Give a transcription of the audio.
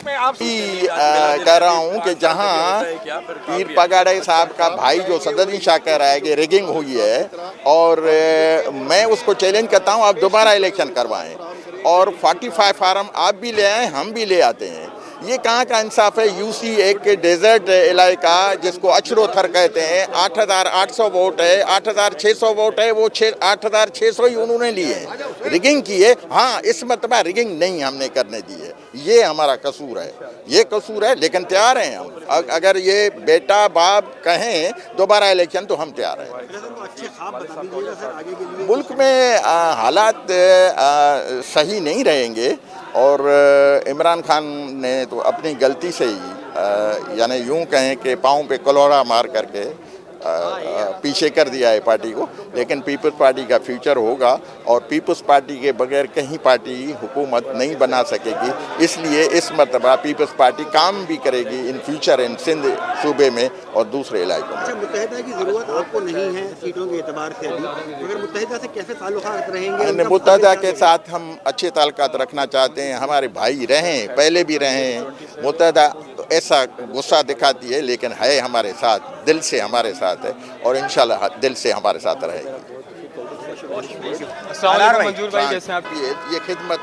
में आप कह रहा हूँ कि जहाँ पीर पगाड़े साहब का भाई जो सदरुद्दीन शाह कह रहा है कि रिगिंग हुई है, और मैं उसको चैलेंज करता हूँ आप दोबारा इलेक्शन करवाएं और 45 फार्म आप भी ले आएँ, हम भी ले आते हैं। ये कहाँ का इंसाफ है? यूसी एक डेजर्ट इलाका जिसको अचरोथर कहते हैं, 8,800 वोट है, 8,600 वोट है, वो 8,600 ही उन्होंने लिए हैं। रिगिंग की है, हाँ, इस मरतबा रिगिंग नहीं हमने करने दी है, ये हमारा कसूर है, ये कसूर है, लेकिन तैयार हैं हम। अगर ये बेटा बाप कहें दोबारा इलेक्शन तो हम तैयार हैं। मुल्क में हालात सही नहीं रहेंगे और इमरान खान ने तो अपनी गलती से ही यानी यूं कहें कि पाँव पे कलौड़ा मार करके पीछे कर दिया है पार्टी को, लेकिन पीपल्स पार्टी का फ्यूचर होगा और पीपल्स पार्टी के बगैर कहीं पार्टी हुकूमत नहीं बना सकेगी। इसलिए इस मरतबा पीपल्स पार्टी काम भी करेगी इन फ्यूचर इन सिंध सूबे में और दूसरे इलाकों में। अच्छा, मुत्तहिदा की ज़रूरत आपको नहीं है सीटों के एतबार से अभी, मगर मुत्तहिदा से कैसे ताल्लुकात रहेंगे? मुत्तहिदा के साथ हम अच्छे ताल्लुकात रखना चाहते हैं, हमारे भाई रहें, पहले भी रहे हैं। मुत्तहिदा ऐसा गुस्सा दिखाती है लेकिन है हमारे साथ, दिल से हमारे साथ है और इंशाल्लाह दिल से हमारे साथ रहेगी। अस्सलाम वालेकुम मंजूर भाई, जैसे आप ये खिदमत